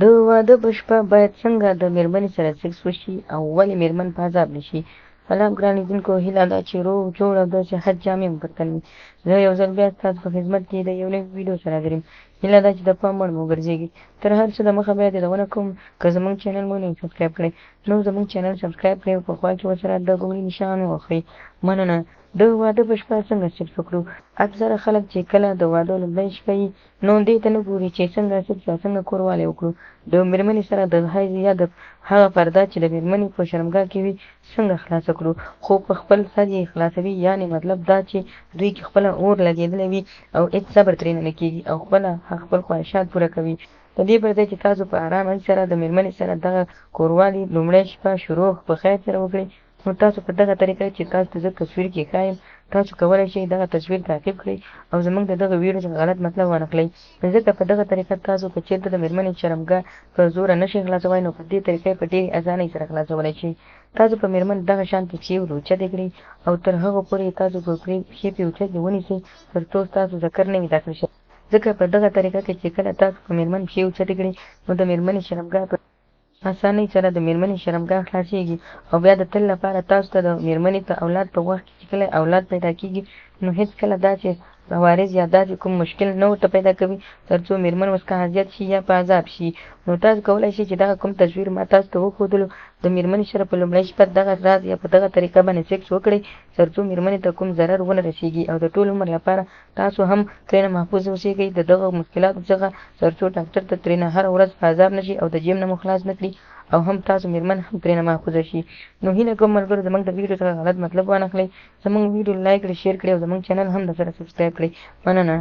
د واده په شپه باید څنګه د مېرمنې سره سکس وشي او ولې مېرمن په عذاب نشي؟ سلام ګران لیدونکو، هیله ده چې روغ جوړ او د صحت جامې مو په تن وي. زه یو ځل بیا ستاسو په خدمت کې د یو نوي ویډیو سره حاضر یم. هیله ده چې د پام وړ مو وګرځېږي. تر هر څه دمخه باید یادونه کوم، که زموږ چینل مو نه وي سبسکرایب کړی نو زموږ چینل سبسکرایب کړئ او په خوا کې ورسره د ګونګړي نښان ووهئ. مننه. د واده په شپه څنګه سکس وکړو؟ اکثره خلک چې کله د واده لومړۍ شپه وي نو دې ته نه ګوري چې څنګه سکس یا څنګه کوروالی وکړو. د مېرمنې سره د حیض یا د هغه پرده چې د مېرمنې په شرمګاه کې وي څنګه خلاصه کړو، خو په خپل سر یې خلاصوي. یعنې مطلب دا چې دوی کې خپله اور لګېدلی وي او هېڅ صبر ترېنه نه کېږي او خپل خواهشات پوره کوي. د دې پر ځای چې تاسو په ارامۍ سره د مېرمنې سره دغه کوروالي لومړۍ شپه شروع په خیر سره وکړئ، نو تاسو په دغه طریقه چې تاسو ته زه تصویر کې ښایم، تاسو کولی شئ دغه تصویر تعقیب کړئ او زموږ د دغه ویډیو څخه غلط مطلب وانخلئ. ځکه په دغه طریقه تاسو که چېرته د مېرمنې شرمګاه په زوره نشئ خلاصولی، نو په دې طریقه یې په ډېرې اسانۍ سره خلاصولی شئ. تاسو په مېرمن دغه شانتې پښې ور اوچتې کړئ او تر هغو پورې تاسو په پښې پرې اوچتې ونیسئ تر څو ستاسو ذکر نه وي داخل شوی. ځکه په دغه طریقه کې چې کله تاسو په مېرمن پښې اوچتې کړئ نو د مېرمنې شرمګاه په اسانۍ سره د مېرمنې شرمګاه خلاصېږي او بیا د تل لپاره تاسو ته د مېرمنې د اولاد په وخت کې چې کله اولاد پیدا کېږي نو هېڅکله داسې عوارض یا داسې کوم مشکل نه ورته پیدا کوي تر څو مېرمن اوس که اذیت شي یا په عذاب شي. نو تاسو کولی شئ چې دغه کوم تصویر ما تاسو ته وښودلو د مېرمنې سره په لومړۍ شپه دغه راز یا په دغه طریقه باندې سکس وکړئ تر څو مېرمنې ته کوم ضرر ونه رسېږي او د ټول عمر لپاره تاسو هم ترېنه محفوظ اوسېږئ د دغه مشکلاتو څخه، تر څو ډاکټر ته ترېنه هره ورځ په عذاب نه شي او د جېب نه مو خلاص نه کړي او هم تاسو مېرمن هم ترېنه محفوظه شي. نو هیله کوم ملګرو زموږ د ویډیو څخه غلط مطلب وانخلئ، زموږ ویډیو لایک کړئ، شیر کړئ او زموږ چینل هم درسره سبسکرایب کړئ. مننه.